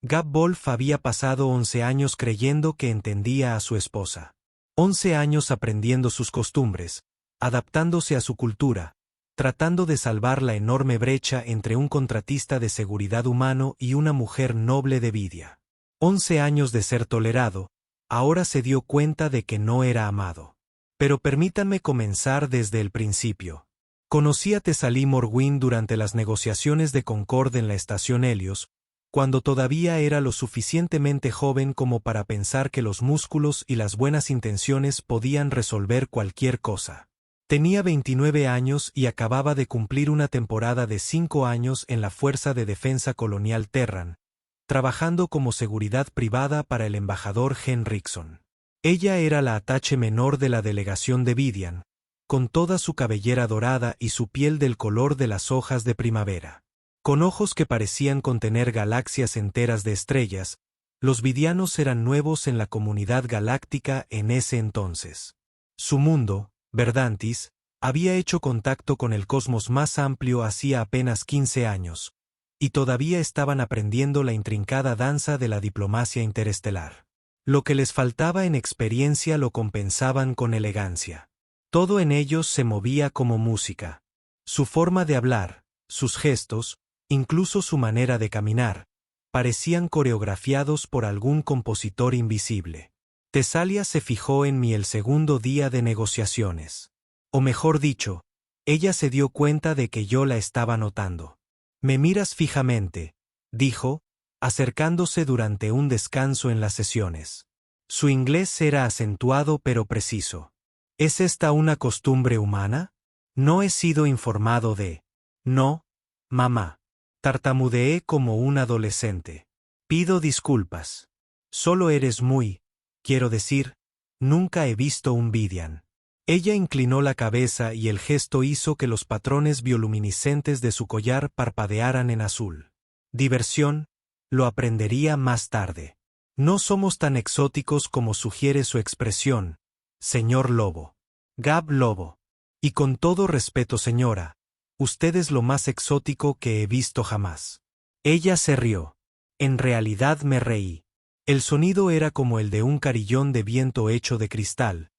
Gab Wolf había pasado 11 años creyendo que entendía a su esposa. 11 años aprendiendo sus costumbres, adaptándose a su cultura, tratando de salvar la enorme brecha entre un contratista de seguridad humano y una mujer noble de Vidia. 11 años de ser tolerado, ahora se dio cuenta de que no era amado. Pero permítanme comenzar desde el principio. Conocí a Thessaly Morwin durante las negociaciones de Concord en la estación Helios, cuando todavía era lo suficientemente joven como para pensar que los músculos y las buenas intenciones podían resolver cualquier cosa. Tenía 29 años y acababa de cumplir una temporada de 5 años en la Fuerza de Defensa Colonial Terran, trabajando como seguridad privada para el embajador Henriksen. Ella era la atache menor de la delegación de Vidian, con toda su cabellera dorada y su piel del color de las hojas de primavera. Con ojos que parecían contener galaxias enteras de estrellas, los vidianos eran nuevos en la comunidad galáctica en ese entonces. Su mundo, Verdantis, había hecho contacto con el cosmos más amplio hacía apenas 15 años, y todavía estaban aprendiendo la intrincada danza de la diplomacia interestelar. Lo que les faltaba en experiencia lo compensaban con elegancia. Todo en ellos se movía como música. Su forma de hablar, sus gestos, incluso su manera de caminar, parecían coreografiados por algún compositor invisible. Tesalia se fijó en mí el segundo día de negociaciones. O mejor dicho, ella se dio cuenta de que yo la estaba notando. «Me miras fijamente», dijo, acercándose durante un descanso en las sesiones. Su inglés era acentuado pero preciso. ¿Es esta una costumbre humana? No he sido informado de. No, mamá. Tartamudeé como un adolescente. Pido disculpas. Solo eres quiero decir, nunca he visto un Vidian. Ella inclinó la cabeza y el gesto hizo que los patrones bioluminiscentes de su collar parpadearan en azul. Diversión, lo aprendería más tarde. No somos tan exóticos como sugiere su expresión, señor Lobo. Gab Lobo. Y con todo respeto, señora, usted es lo más exótico que he visto jamás. Ella se rió. En realidad me reí. El sonido era como el de un carillón de viento hecho de cristal,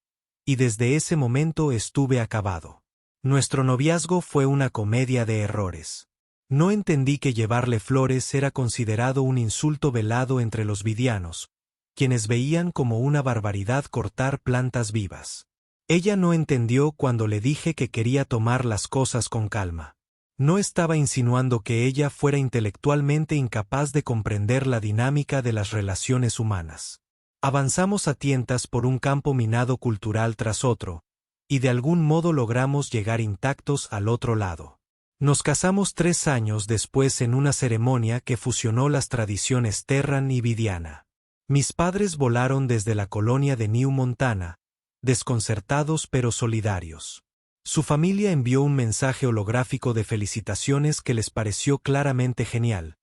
y desde ese momento estuve acabado. Nuestro noviazgo fue una comedia de errores. No entendí que llevarle flores era considerado un insulto velado entre los vidianos, quienes veían como una barbaridad cortar plantas vivas. Ella no entendió cuando le dije que quería tomar las cosas con calma. No estaba insinuando que ella fuera intelectualmente incapaz de comprender la dinámica de las relaciones humanas. Avanzamos a tientas por un campo minado cultural tras otro, y de algún modo logramos llegar intactos al otro lado. Nos casamos 3 años después en una ceremonia que fusionó las tradiciones Terran y Vidiana. Mis padres volaron desde la colonia de New Montana, desconcertados pero solidarios. Su familia envió un mensaje holográfico de felicitaciones que les pareció claramente genial,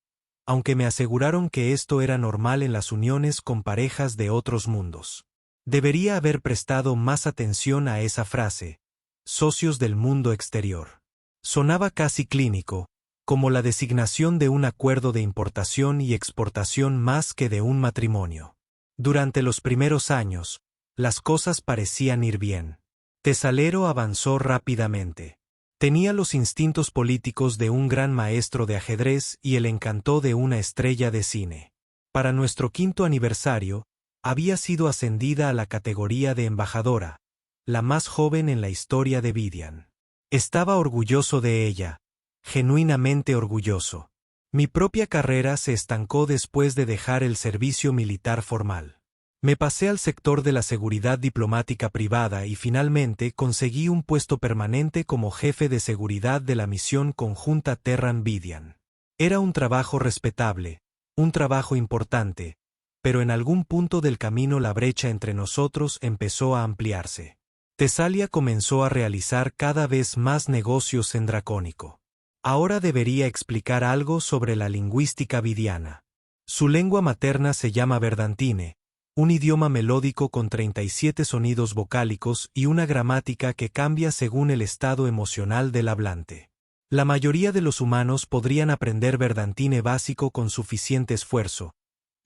aunque me aseguraron que esto era normal en las uniones con parejas de otros mundos. Debería haber prestado más atención a esa frase, socios del mundo exterior. Sonaba casi clínico, como la designación de un acuerdo de importación y exportación más que de un matrimonio. Durante los primeros años, las cosas parecían ir bien. Tesalero avanzó rápidamente. Tenía los instintos políticos de un gran maestro de ajedrez y el encanto de una estrella de cine. Para nuestro 5º aniversario, había sido ascendida a la categoría de embajadora, la más joven en la historia de Vidian. Estaba orgulloso de ella, genuinamente orgulloso. Mi propia carrera se estancó después de dejar el servicio militar formal. Me pasé al sector de la seguridad diplomática privada y finalmente conseguí un puesto permanente como jefe de seguridad de la misión conjunta Terran-Vidian. Era un trabajo respetable, un trabajo importante, pero en algún punto del camino la brecha entre nosotros empezó a ampliarse. Tesalia comenzó a realizar cada vez más negocios en Dracónico. Ahora debería explicar algo sobre la lingüística vidiana. Su lengua materna se llama Verdantine, un idioma melódico con 37 sonidos vocálicos y una gramática que cambia según el estado emocional del hablante. La mayoría de los humanos podrían aprender Verdantine básico con suficiente esfuerzo,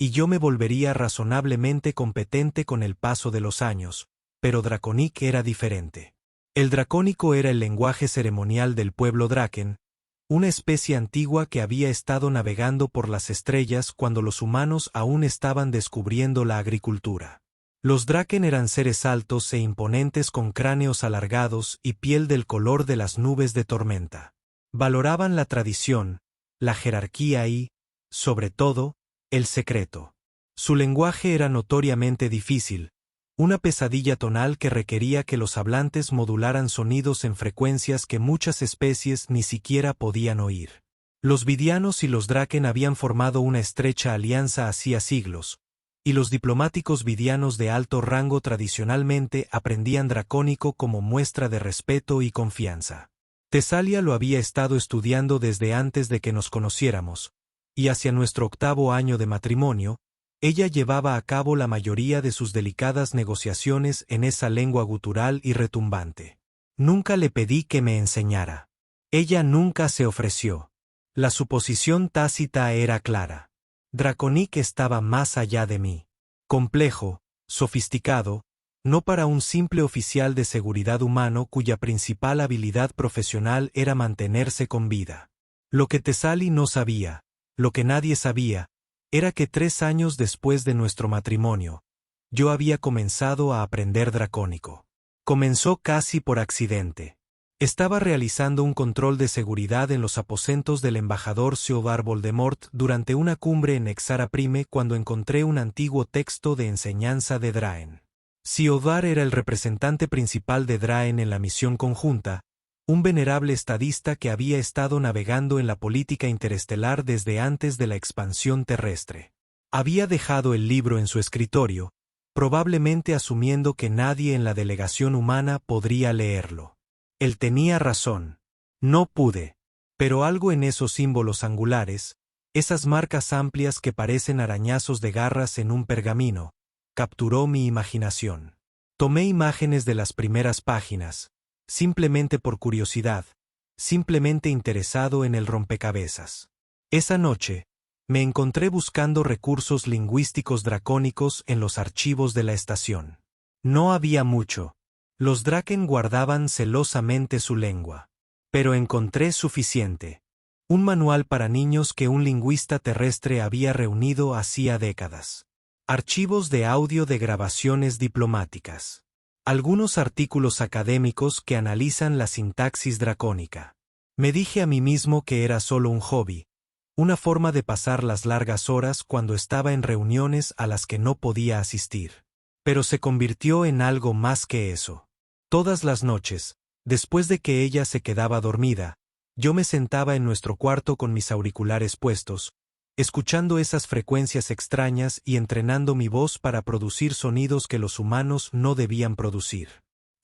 y yo me volvería razonablemente competente con el paso de los años, pero Draconic era diferente. El dracónico era el lenguaje ceremonial del pueblo Draken, una especie antigua que había estado navegando por las estrellas cuando los humanos aún estaban descubriendo la agricultura. Los Draken eran seres altos e imponentes con cráneos alargados y piel del color de las nubes de tormenta. Valoraban la tradición, la jerarquía y, sobre todo, el secreto. Su lenguaje era notoriamente difícil, una pesadilla tonal que requería que los hablantes modularan sonidos en frecuencias que muchas especies ni siquiera podían oír. Los vidianos y los Draken habían formado una estrecha alianza hacía siglos, y los diplomáticos vidianos de alto rango tradicionalmente aprendían dracónico como muestra de respeto y confianza. Tesalia lo había estado estudiando desde antes de que nos conociéramos, y hacia nuestro 8º año de matrimonio, ella llevaba a cabo la mayoría de sus delicadas negociaciones en esa lengua gutural y retumbante. Nunca le pedí que me enseñara. Ella nunca se ofreció. La suposición tácita era clara. Draconic estaba más allá de mí. Complejo, sofisticado, no para un simple oficial de seguridad humano cuya principal habilidad profesional era mantenerse con vida. Lo que Thessaly no sabía, lo que nadie sabía, era que 3 años después de nuestro matrimonio, yo había comenzado a aprender dracónico. Comenzó casi por accidente. Estaba realizando un control de seguridad en los aposentos del embajador Theodore Voldemort durante una cumbre en Exara Prime cuando encontré un antiguo texto de enseñanza de Draen. Theodore era el representante principal de Draen en la misión conjunta, un venerable estadista que había estado navegando en la política interestelar desde antes de la expansión terrestre. Había dejado el libro en su escritorio, probablemente asumiendo que nadie en la delegación humana podría leerlo. Él tenía razón. No pude. Pero algo en esos símbolos angulares, esas marcas amplias que parecen arañazos de garras en un pergamino, capturó mi imaginación. Tomé imágenes de las primeras páginas, simplemente por curiosidad, simplemente interesado en el rompecabezas. Esa noche, me encontré buscando recursos lingüísticos dracónicos en los archivos de la estación. No había mucho. Los Draken guardaban celosamente su lengua. Pero encontré suficiente. Un manual para niños que un lingüista terrestre había reunido hacía décadas. Archivos de audio de grabaciones diplomáticas. Algunos artículos académicos que analizan la sintaxis dracónica. Me dije a mí mismo que era solo un hobby, una forma de pasar las largas horas cuando estaba en reuniones a las que no podía asistir. Pero se convirtió en algo más que eso. Todas las noches, después de que ella se quedaba dormida, yo me sentaba en nuestro cuarto con mis auriculares puestos, escuchando esas frecuencias extrañas y entrenando mi voz para producir sonidos que los humanos no debían producir.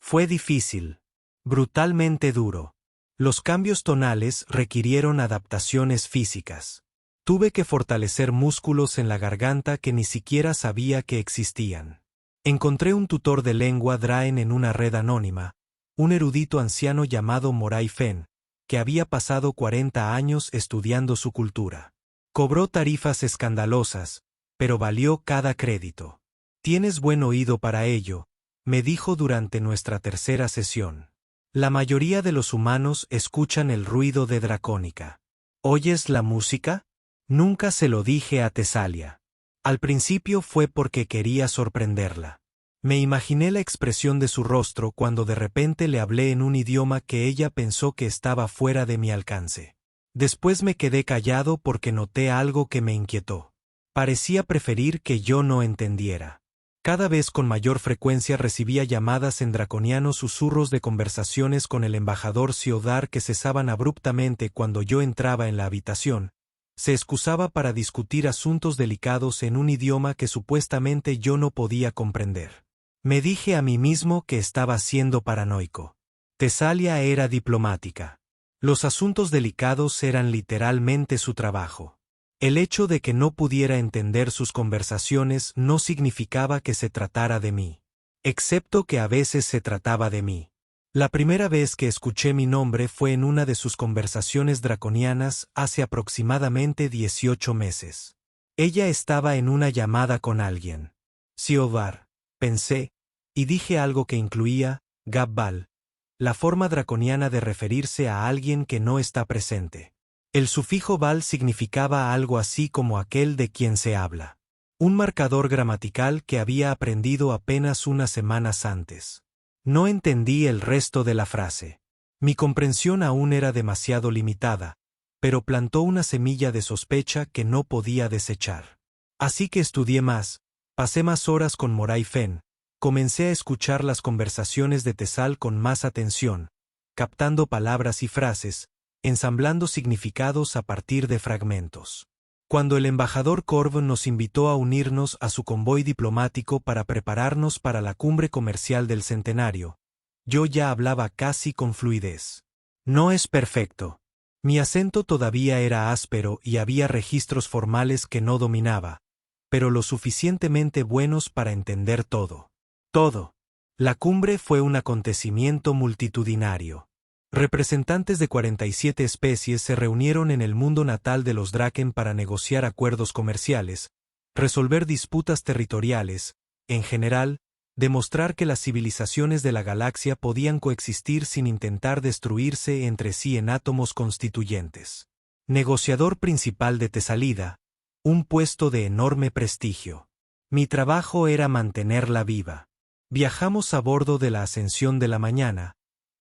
Fue difícil, brutalmente duro. Los cambios tonales requirieron adaptaciones físicas. Tuve que fortalecer músculos en la garganta que ni siquiera sabía que existían. Encontré un tutor de lengua Draen en una red anónima, un erudito anciano llamado Moray Fen, que había pasado 40 años estudiando su cultura. Cobró tarifas escandalosas, pero valió cada crédito. «Tienes buen oído para ello», me dijo durante nuestra tercera sesión. La mayoría de los humanos escuchan el ruido de Dracónica. ¿Oyes la música? Nunca se lo dije a Tesalia. Al principio fue porque quería sorprenderla. Me imaginé la expresión de su rostro cuando de repente le hablé en un idioma que ella pensó que estaba fuera de mi alcance. Después me quedé callado porque noté algo que me inquietó. Parecía preferir que yo no entendiera. Cada vez con mayor frecuencia recibía llamadas en draconianos susurros de conversaciones con el embajador Theodore que cesaban abruptamente cuando yo entraba en la habitación. Se excusaba para discutir asuntos delicados en un idioma que supuestamente yo no podía comprender. Me dije a mí mismo que estaba siendo paranoico. Tesalia era diplomática. Los asuntos delicados eran literalmente su trabajo. El hecho de que no pudiera entender sus conversaciones no significaba que se tratara de mí. Excepto que a veces se trataba de mí. La primera vez que escuché mi nombre fue en una de sus conversaciones draconianas hace aproximadamente 18 meses. Ella estaba en una llamada con alguien. Siodar, pensé, y dije algo que incluía, Gabbal, la forma draconiana de referirse a alguien que no está presente. El sufijo Bal significaba algo así como aquel de quien se habla. Un marcador gramatical que había aprendido apenas unas semanas antes. No entendí el resto de la frase. Mi comprensión aún era demasiado limitada, pero plantó una semilla de sospecha que no podía desechar. Así que estudié más, pasé más horas con Moray Fen, comencé a escuchar las conversaciones de Tesal con más atención, captando palabras y frases, ensamblando significados a partir de fragmentos. Cuando el embajador Corv nos invitó a unirnos a su convoy diplomático para prepararnos para la cumbre comercial del centenario, yo ya hablaba casi con fluidez. No es perfecto. Mi acento todavía era áspero y había registros formales que no dominaba, pero lo suficientemente buenos para entender todo. Todo. La cumbre fue un acontecimiento multitudinario. Representantes de 47 especies se reunieron en el mundo natal de los Draken para negociar acuerdos comerciales, resolver disputas territoriales, en general, demostrar que las civilizaciones de la galaxia podían coexistir sin intentar destruirse entre sí en átomos constituyentes. Negociador principal de Tesalida, un puesto de enorme prestigio. Mi trabajo era mantenerla viva. Viajamos a bordo de la Ascensión de la Mañana,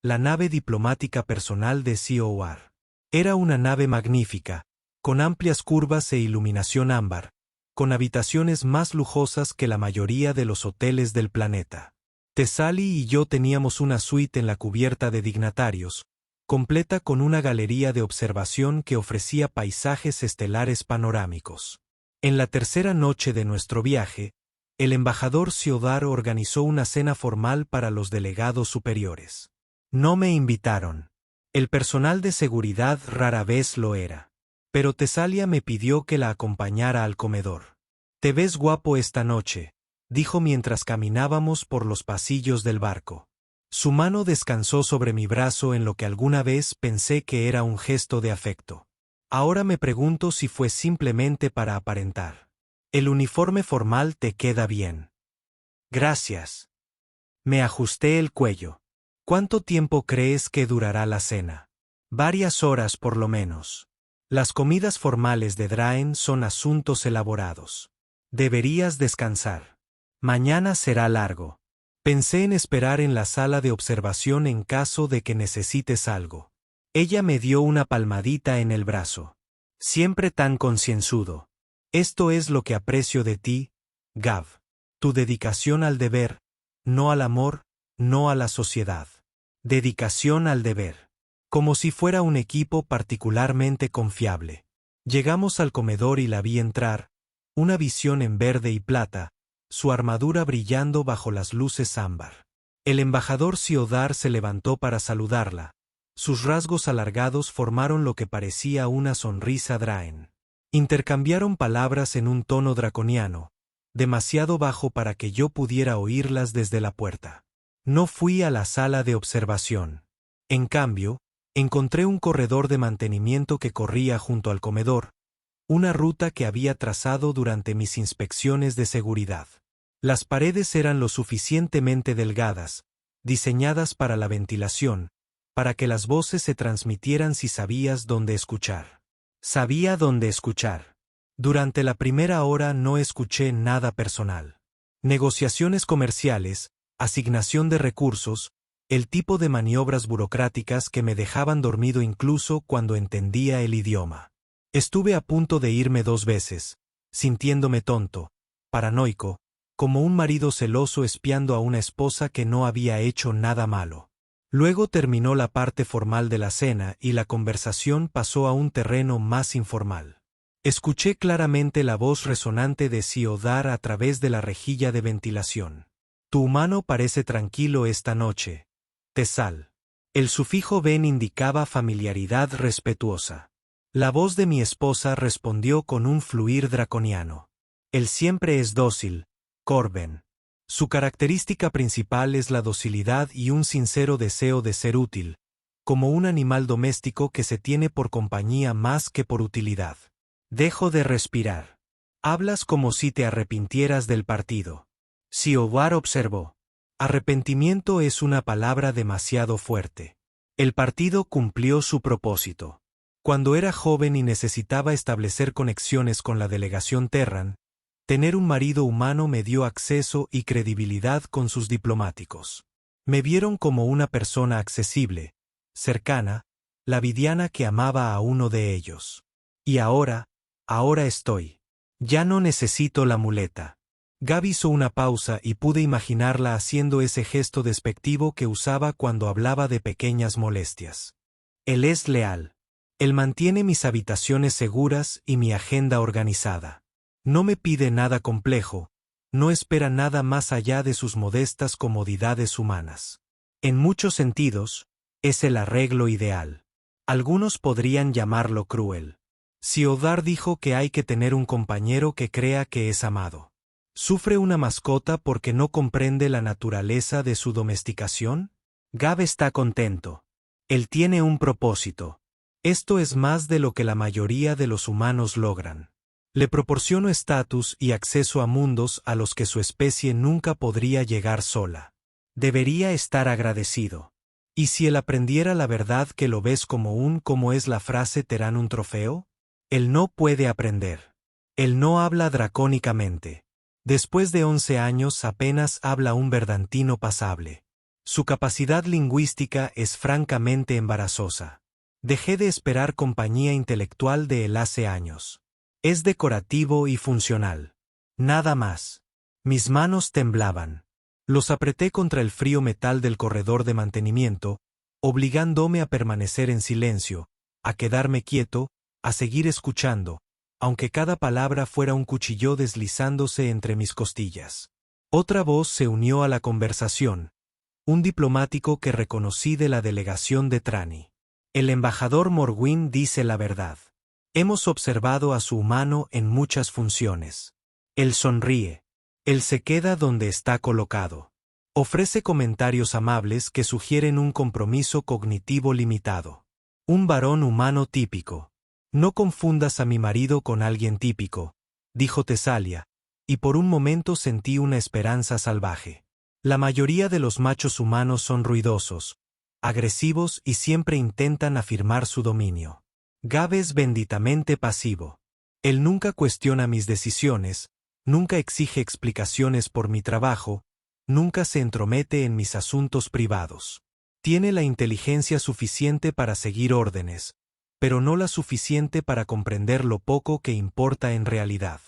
la nave diplomática personal de Siodar. Era una nave magnífica, con amplias curvas e iluminación ámbar, con habitaciones más lujosas que la mayoría de los hoteles del planeta. Tesali y yo teníamos una suite en la cubierta de dignatarios, completa con una galería de observación que ofrecía paisajes estelares panorámicos. En la tercera noche de nuestro viaje, el embajador Siodar organizó una cena formal para los delegados superiores. No me invitaron. El personal de seguridad rara vez lo era. Pero Tesalia me pidió que la acompañara al comedor. «Te ves guapo esta noche», dijo mientras caminábamos por los pasillos del barco. Su mano descansó sobre mi brazo en lo que alguna vez pensé que era un gesto de afecto. Ahora me pregunto si fue simplemente para aparentar. «El uniforme formal te queda bien». «Gracias». Me ajusté el cuello. «¿Cuánto tiempo crees que durará la cena?» «Varias horas por lo menos. Las comidas formales de Draen son asuntos elaborados. Deberías descansar. Mañana será largo». Pensé en esperar en la sala de observación en caso de que necesites algo. Ella me dio una palmadita en el brazo. «Siempre tan concienzudo. Esto es lo que aprecio de ti, Gav. Tu dedicación al deber, no al amor, no a la sociedad. Dedicación al deber». Como si fuera un equipo particularmente confiable. Llegamos al comedor y la vi entrar, una visión en verde y plata, su armadura brillando bajo las luces ámbar. El embajador Siodar se levantó para saludarla. Sus rasgos alargados formaron lo que parecía una sonrisa Draen. Intercambiaron palabras en un tono draconiano, demasiado bajo para que yo pudiera oírlas desde la puerta. No fui a la sala de observación. En cambio, encontré un corredor de mantenimiento que corría junto al comedor, una ruta que había trazado durante mis inspecciones de seguridad. Las paredes eran lo suficientemente delgadas, diseñadas para la ventilación, para que las voces se transmitieran si sabías dónde escuchar. Sabía dónde escuchar. Durante la primera hora no escuché nada personal. Negociaciones comerciales, asignación de recursos, el tipo de maniobras burocráticas que me dejaban dormido incluso cuando entendía el idioma. Estuve a punto de irme 2 veces, sintiéndome tonto, paranoico, como un marido celoso espiando a una esposa que no había hecho nada malo. Luego terminó la parte formal de la cena y la conversación pasó a un terreno más informal. Escuché claramente la voz resonante de Siodar a través de la rejilla de ventilación. «Tu humano parece tranquilo esta noche, Tesal». El sufijo ben indicaba familiaridad respetuosa. La voz de mi esposa respondió con un fluir draconiano. «Él siempre es dócil, Corben. Su característica principal es la docilidad y un sincero deseo de ser útil, como un animal doméstico que se tiene por compañía más que por utilidad». Dejo de respirar. Hablas como si te arrepintieras del partido. Siobar observó. Arrepentimiento es una palabra demasiado fuerte. El partido cumplió su propósito. Cuando era joven y necesitaba establecer conexiones con la delegación Terran, tener un marido humano me dio acceso y credibilidad con sus diplomáticos. Me vieron como una persona accesible, cercana, la vidiana que amaba a uno de ellos. Y ahora estoy. Ya no necesito la muleta. Gab hizo una pausa y pude imaginarla haciendo ese gesto despectivo que usaba cuando hablaba de pequeñas molestias. Él es leal. Él mantiene mis habitaciones seguras y mi agenda organizada. No me pide nada complejo, no espera nada más allá de sus modestas comodidades humanas. En muchos sentidos, es el arreglo ideal. Algunos podrían llamarlo cruel. Siodar dijo que hay que tener un compañero que crea que es amado. ¿Sufre una mascota porque no comprende la naturaleza de su domesticación? Gab está contento. Él tiene un propósito. Esto es más de lo que la mayoría de los humanos logran. Le proporciono estatus y acceso a mundos a los que su especie nunca podría llegar sola. Debería estar agradecido. ¿Y si él aprendiera la verdad que lo ves como es la frase Terán un trofeo? Él no puede aprender. Él no habla dracónicamente. Después de 11 años apenas habla un verdantino pasable. Su capacidad lingüística es francamente embarazosa. Dejé de esperar compañía intelectual de él hace años. Es decorativo y funcional. Nada más. Mis manos temblaban. Los apreté contra el frío metal del corredor de mantenimiento, obligándome a permanecer en silencio, a quedarme quieto, a seguir escuchando, aunque cada palabra fuera un cuchillo deslizándose entre mis costillas. Otra voz se unió a la conversación, un diplomático que reconocí de la delegación de Trani. El embajador Morwin dice la verdad. Hemos observado a su humano en muchas funciones. Él sonríe. Él se queda donde está colocado. Ofrece comentarios amables que sugieren un compromiso cognitivo limitado. Un varón humano típico. No confundas a mi marido con alguien típico, dijo Tesalia, y por un momento sentí una esperanza salvaje. La mayoría de los machos humanos son ruidosos, agresivos y siempre intentan afirmar su dominio. Gab es benditamente pasivo. Él nunca cuestiona mis decisiones, nunca exige explicaciones por mi trabajo, nunca se entromete en mis asuntos privados. Tiene la inteligencia suficiente para seguir órdenes, pero no la suficiente para comprender lo poco que importa en realidad.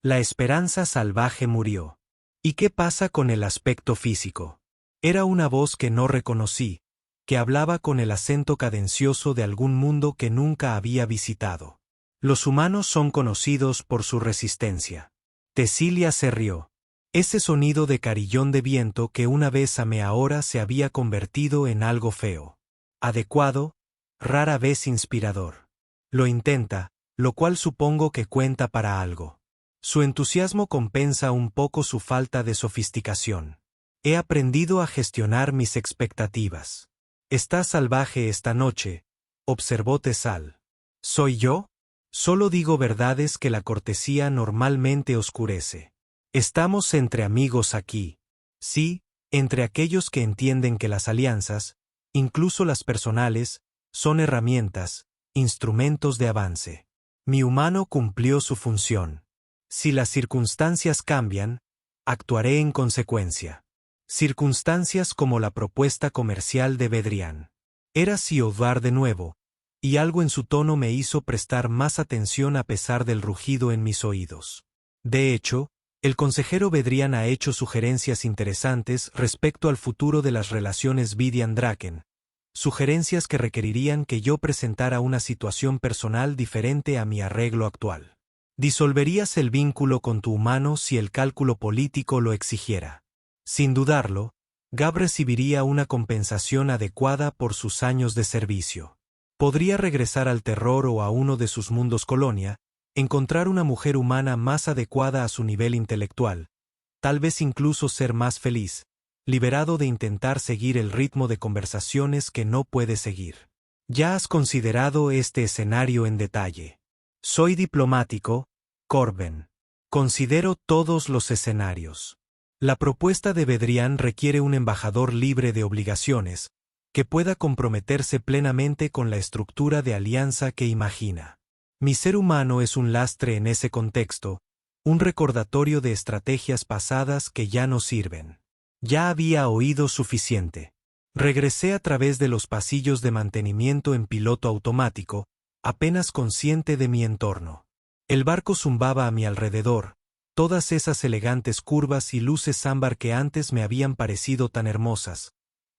La esperanza salvaje murió. ¿Y qué pasa con el aspecto físico? Era una voz que no reconocí, que hablaba con el acento cadencioso de algún mundo que nunca había visitado. Los humanos son conocidos por su resistencia. Tesilia se rió. Ese sonido de carillón de viento que una vez amé ahora se había convertido en algo feo. Adecuado, rara vez inspirador. Lo intenta, lo cual supongo que cuenta para algo. Su entusiasmo compensa un poco su falta de sofisticación. He aprendido a gestionar mis expectativas. Estás salvaje esta noche, observó Tesal. ¿Soy yo? Solo digo verdades que la cortesía normalmente oscurece. Estamos entre amigos aquí. Sí, entre aquellos que entienden que las alianzas, incluso las personales, son herramientas, instrumentos de avance. Mi humano cumplió su función. Si las circunstancias cambian, actuaré en consecuencia. Circunstancias como la propuesta comercial de Bedrián. Era Siodvar de nuevo, y algo en su tono me hizo prestar más atención a pesar del rugido en mis oídos. De hecho, el consejero Bedrián ha hecho sugerencias interesantes respecto al futuro de las relaciones Vidian-Draken, sugerencias que requerirían que yo presentara una situación personal diferente a mi arreglo actual. Disolverías el vínculo con tu humano si el cálculo político lo exigiera. Sin dudarlo, Gab recibiría una compensación adecuada por sus años de servicio. Podría regresar al terror o a uno de sus mundos colonia, encontrar una mujer humana más adecuada a su nivel intelectual, tal vez incluso ser más feliz, liberado de intentar seguir el ritmo de conversaciones que no puede seguir. Ya has considerado este escenario en detalle. Soy diplomático, Corben. Considero todos los escenarios. La propuesta de Bedrián requiere un embajador libre de obligaciones, que pueda comprometerse plenamente con la estructura de alianza que imagina. Mi ser humano es un lastre en ese contexto, un recordatorio de estrategias pasadas que ya no sirven. Ya había oído suficiente. Regresé a través de los pasillos de mantenimiento en piloto automático, apenas consciente de mi entorno. El barco zumbaba a mi alrededor, todas esas elegantes curvas y luces ámbar que antes me habían parecido tan hermosas,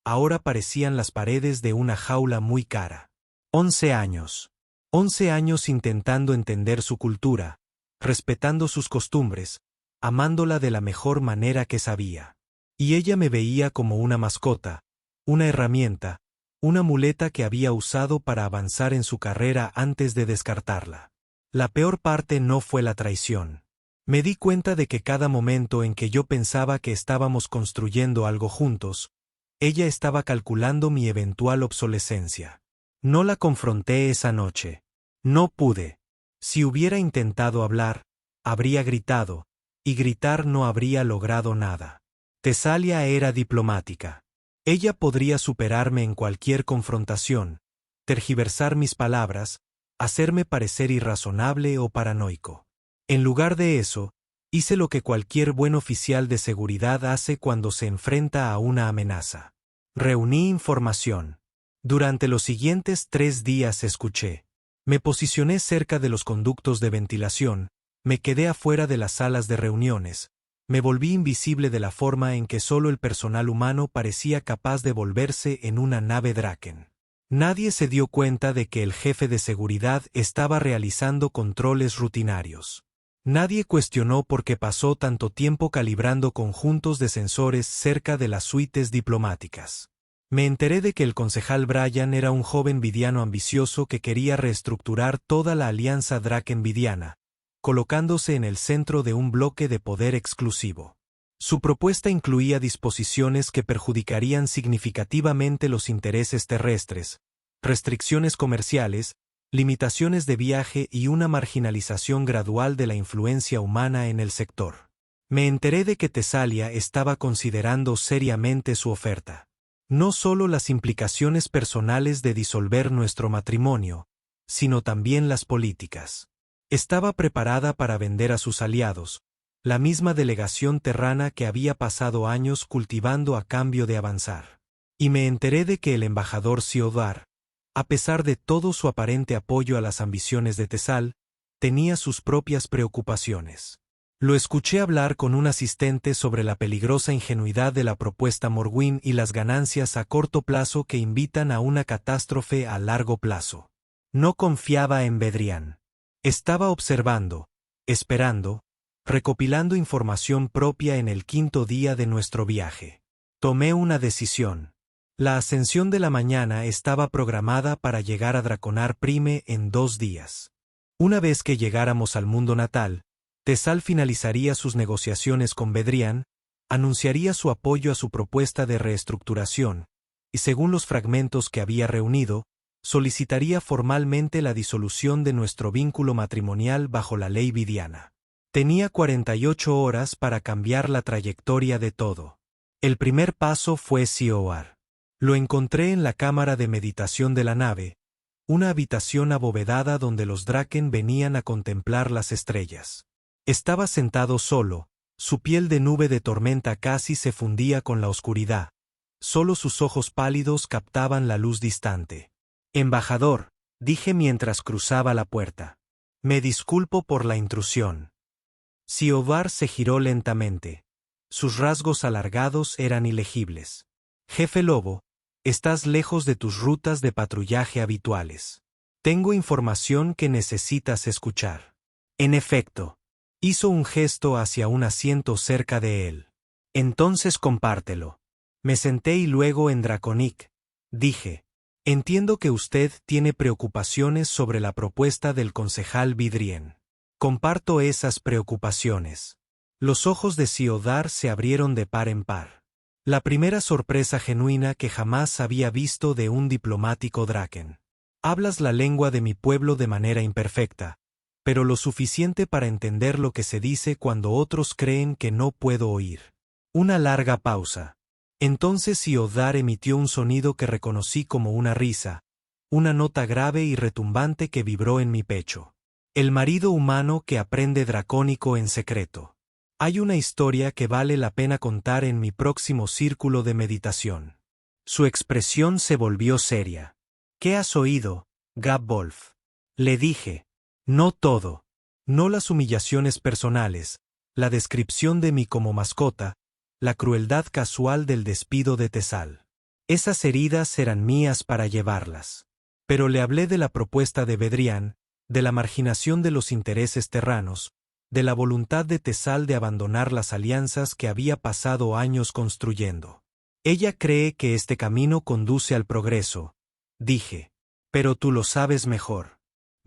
ahora parecían las paredes de una jaula muy cara. 11 años. 11 años intentando entender su cultura, respetando sus costumbres, amándola de la mejor manera que sabía. Y ella me veía como una mascota, una herramienta, una muleta que había usado para avanzar en su carrera antes de descartarla. La peor parte no fue la traición. Me di cuenta de que cada momento en que yo pensaba que estábamos construyendo algo juntos, ella estaba calculando mi eventual obsolescencia. No la confronté esa noche. No pude. Si hubiera intentado hablar, habría gritado, y gritar no habría logrado nada. Tesalia era diplomática. Ella podría superarme en cualquier confrontación, tergiversar mis palabras, hacerme parecer irrazonable o paranoico. En lugar de eso, hice lo que cualquier buen oficial de seguridad hace cuando se enfrenta a una amenaza. Reuní información. Durante los siguientes 3 días escuché. Me posicioné cerca de los conductos de ventilación, me quedé afuera de las salas de reuniones, me volví invisible de la forma en que solo el personal humano parecía capaz de volverse en una nave Draken. Nadie se dio cuenta de que el jefe de seguridad estaba realizando controles rutinarios. Nadie cuestionó por qué pasó tanto tiempo calibrando conjuntos de sensores cerca de las suites diplomáticas. Me enteré de que el concejal Bryan era un joven vidiano ambicioso que quería reestructurar toda la alianza Draken-vidiana, colocándose en el centro de un bloque de poder exclusivo. Su propuesta incluía disposiciones que perjudicarían significativamente los intereses terrestres, restricciones comerciales, limitaciones de viaje y una marginalización gradual de la influencia humana en el sector. Me enteré de que Tesalia estaba considerando seriamente su oferta. No solo las implicaciones personales de disolver nuestro matrimonio, sino también las políticas. Estaba preparada para vender a sus aliados, la misma delegación terrana que había pasado años cultivando a cambio de avanzar. Y me enteré de que el embajador Siodar, a pesar de todo su aparente apoyo a las ambiciones de Tesal, tenía sus propias preocupaciones. Lo escuché hablar con un asistente sobre la peligrosa ingenuidad de la propuesta Morwin y las ganancias a corto plazo que invitan a una catástrofe a largo plazo. No confiaba en Bedrián. Estaba observando, esperando, recopilando información propia en el 5.º día de nuestro viaje. Tomé una decisión. La ascensión de la mañana estaba programada para llegar a Draconar Prime en 2 días. Una vez que llegáramos al mundo natal, Tesal finalizaría sus negociaciones con Bedrián, anunciaría su apoyo a su propuesta de reestructuración, y según los fragmentos que había reunido, solicitaría formalmente la disolución de nuestro vínculo matrimonial bajo la ley vidiana. Tenía 48 horas para cambiar la trayectoria de todo. El primer paso fue Siodar. Lo encontré en la cámara de meditación de la nave, una habitación abovedada donde los Draken venían a contemplar las estrellas. Estaba sentado solo, su piel de nube de tormenta casi se fundía con la oscuridad, solo sus ojos pálidos captaban la luz distante. «Embajador», dije mientras cruzaba la puerta. «Me disculpo por la intrusión». Siodar se giró lentamente. Sus rasgos alargados eran ilegibles. «Jefe Lobo, estás lejos de tus rutas de patrullaje habituales. Tengo información que necesitas escuchar». En efecto, hizo un gesto hacia un asiento cerca de él. «Entonces compártelo». Me senté y luego en Draconic, dije. «Entiendo que usted tiene preocupaciones sobre la propuesta del concejal Vidrien. Comparto esas preocupaciones». Los ojos de Siodar se abrieron de par en par. La primera sorpresa genuina que jamás había visto de un diplomático Draken. «Hablas la lengua de mi pueblo de manera imperfecta, pero lo suficiente para entender lo que se dice cuando otros creen que no puedo oír. Una larga pausa. Entonces Siodhar emitió un sonido que reconocí como una risa, una nota grave y retumbante que vibró en mi pecho. El marido humano que aprende dracónico en secreto. Hay una historia que vale la pena contar en mi próximo círculo de meditación. Su expresión se volvió seria. ¿Qué has oído, Gab-Wolf? Le dije. No todo. No las humillaciones personales, la descripción de mí como mascota, la crueldad casual del despido de Tesal. Esas heridas eran mías para llevarlas. Pero le hablé de la propuesta de Bedrián, de la marginación de los intereses terranos, de la voluntad de Tesal de abandonar las alianzas que había pasado años construyendo. Ella cree que este camino conduce al progreso, dije. Pero tú lo sabes mejor.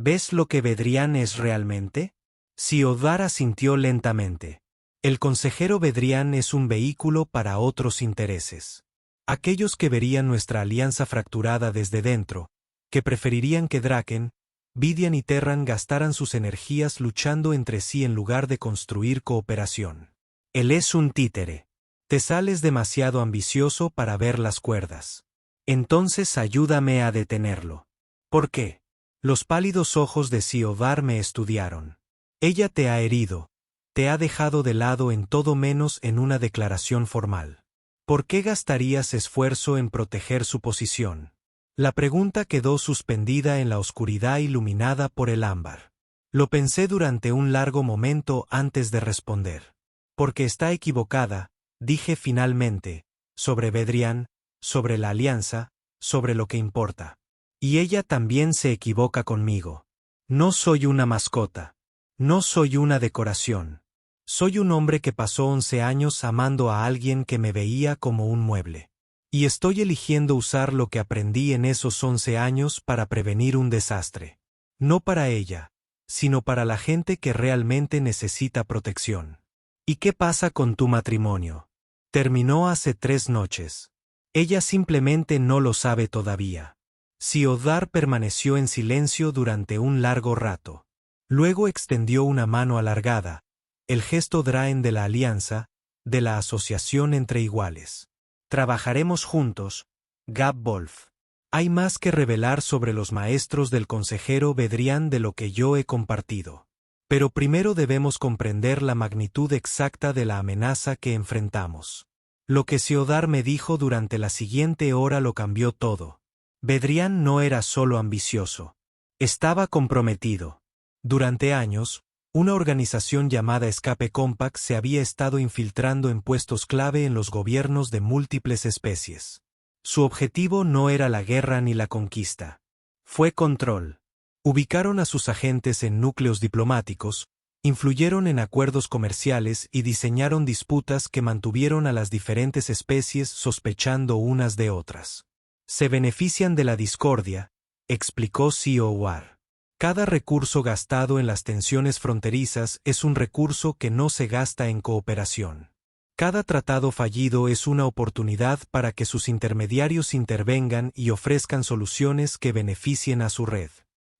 ¿Ves lo que Bedrián es realmente? Siodhar asintió lentamente. El consejero Bedrián es un vehículo para otros intereses. Aquellos que verían nuestra alianza fracturada desde dentro, que preferirían que Draken, Vidian y Terran gastaran sus energías luchando entre sí en lugar de construir cooperación. Él es un títere. Tesal es demasiado ambicioso para ver las cuerdas. Entonces ayúdame a detenerlo. ¿Por qué? Los pálidos ojos de Siodhar me estudiaron. Ella te ha herido, te ha dejado de lado en todo menos en una declaración formal. ¿Por qué gastarías esfuerzo en proteger su posición? La pregunta quedó suspendida en la oscuridad iluminada por el ámbar. Lo pensé durante un largo momento antes de responder. Porque está equivocada, dije finalmente, sobre Bedrián, sobre la alianza, sobre lo que importa. Y ella también se equivoca conmigo. No soy una mascota. No soy una decoración. Soy un hombre que pasó 11 años amando a alguien que me veía como un mueble. Y estoy eligiendo usar lo que aprendí en esos 11 años para prevenir un desastre. No para ella, sino para la gente que realmente necesita protección. ¿Y qué pasa con tu matrimonio? Terminó hace 3 noches. Ella simplemente no lo sabe todavía. Siodhar permaneció en silencio durante un largo rato. Luego extendió una mano alargada, el gesto Draen de la alianza, de la asociación entre iguales. Trabajaremos juntos, Gab-Wolf. Hay más que revelar sobre los maestros del consejero Bedrián de lo que yo he compartido. Pero primero debemos comprender la magnitud exacta de la amenaza que enfrentamos. Lo que Siodhar me dijo durante la siguiente hora lo cambió todo. Bedrián no era solo ambicioso. Estaba comprometido. Durante años, una organización llamada Escape Compact se había estado infiltrando en puestos clave en los gobiernos de múltiples especies. Su objetivo no era la guerra ni la conquista. Fue control. Ubicaron a sus agentes en núcleos diplomáticos, influyeron en acuerdos comerciales y diseñaron disputas que mantuvieron a las diferentes especies sospechando unas de otras. Se benefician de la discordia, explicó Siodhar. Cada recurso gastado en las tensiones fronterizas es un recurso que no se gasta en cooperación. Cada tratado fallido es una oportunidad para que sus intermediarios intervengan y ofrezcan soluciones que beneficien a su red.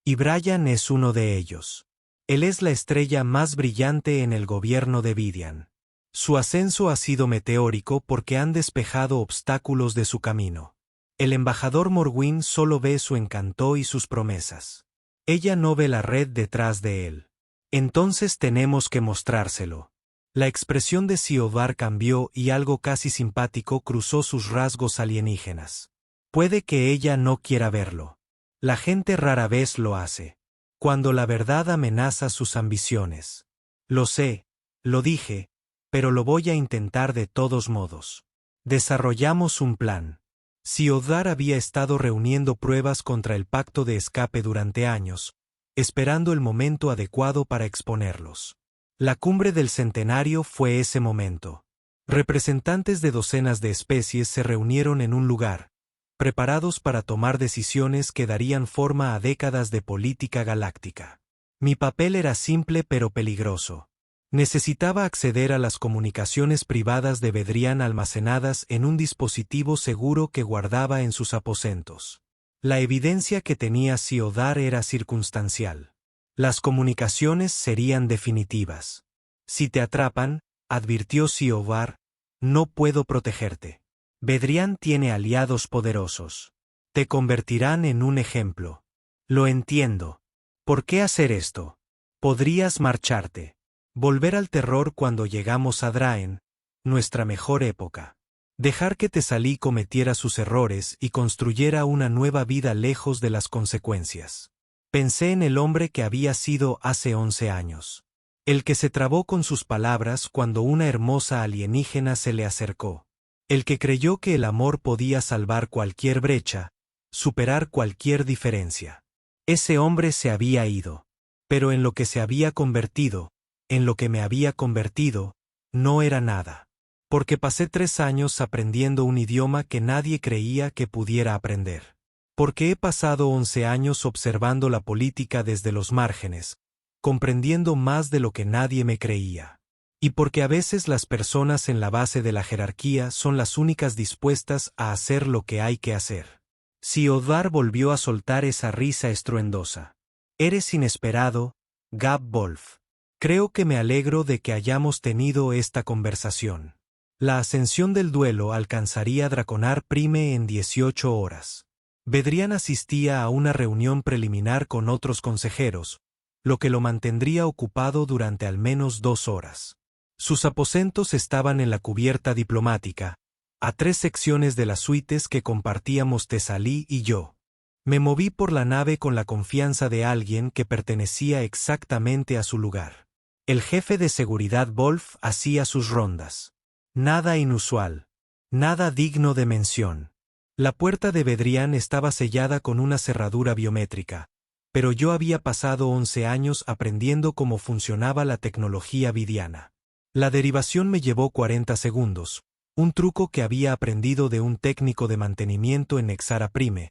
Y Brian es uno de ellos. Él es la estrella más brillante en el gobierno de Vidian. Su ascenso ha sido meteórico porque han despejado obstáculos de su camino. El embajador Morwyn solo ve su encanto y sus promesas. Ella no ve la red detrás de él. Entonces tenemos que mostrárselo. La expresión de Siodhar cambió y algo casi simpático cruzó sus rasgos alienígenas. Puede que ella no quiera verlo. La gente rara vez lo hace. Cuando la verdad amenaza sus ambiciones. Lo sé, lo dije, pero lo voy a intentar de todos modos. Desarrollamos un plan. Siodhar había estado reuniendo pruebas contra el pacto de escape durante años, esperando el momento adecuado para exponerlos. La cumbre del centenario fue ese momento. Representantes de docenas de especies se reunieron en un lugar, preparados para tomar decisiones que darían forma a décadas de política galáctica. Mi papel era simple pero peligroso. Necesitaba acceder a las comunicaciones privadas de Bedrián almacenadas en un dispositivo seguro que guardaba en sus aposentos. La evidencia que tenía Siodhar era circunstancial. Las comunicaciones serían definitivas. Si te atrapan, advirtió Siobar, no puedo protegerte. Bedrián tiene aliados poderosos. Te convertirán en un ejemplo. Lo entiendo. ¿Por qué hacer esto? Podrías marcharte. Volver al terror cuando llegamos a Draen, nuestra mejor época. Dejar que Tesalí cometiera sus errores y construyera una nueva vida lejos de las consecuencias. Pensé en el hombre que había sido hace 11 años. El que se trabó con sus palabras cuando una hermosa alienígena se le acercó. El que creyó que el amor podía salvar cualquier brecha, superar cualquier diferencia. Ese hombre se había ido. Pero en lo que se había convertido, en lo que me había convertido, no era nada. Porque pasé 3 años aprendiendo un idioma que nadie creía que pudiera aprender. Porque he pasado 11 años observando la política desde los márgenes, comprendiendo más de lo que nadie me creía. Y porque a veces las personas en la base de la jerarquía son las únicas dispuestas a hacer lo que hay que hacer. Siobar volvió a soltar esa risa estruendosa. Eres inesperado, Gab Wolf. Creo que me alegro de que hayamos tenido esta conversación. La ascensión del duelo alcanzaría Draconar Prime en 18 horas. Bedrián asistía a una reunión preliminar con otros consejeros, lo que lo mantendría ocupado durante al menos 2 horas. Sus aposentos estaban en la cubierta diplomática, a 3 secciones de las suites que compartíamos Tesalí y yo. Me moví por la nave con la confianza de alguien que pertenecía exactamente a su lugar. El jefe de seguridad Wolf hacía sus rondas. Nada inusual. Nada digno de mención. La puerta de Bedrián estaba sellada con una cerradura biométrica, pero yo había pasado 11 años aprendiendo cómo funcionaba la tecnología vidiana. La derivación me llevó 40 segundos, un truco que había aprendido de un técnico de mantenimiento en Nexara Prime,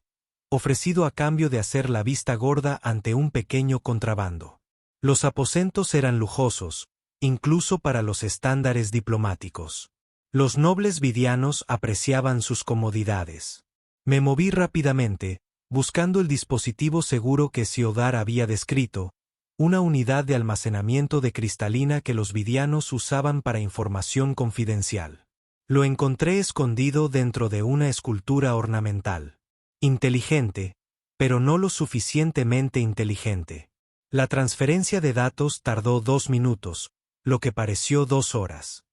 ofrecido a cambio de hacer la vista gorda ante un pequeño contrabando. Los aposentos eran lujosos, incluso para los estándares diplomáticos. Los nobles vidianos apreciaban sus comodidades. Me moví rápidamente, buscando el dispositivo seguro que Siobar había descrito, una unidad de almacenamiento de cristalina que los vidianos usaban para información confidencial. Lo encontré escondido dentro de una escultura ornamental. Inteligente, pero no lo suficientemente inteligente. La transferencia de datos tardó 2 minutos, lo que pareció 2 horas.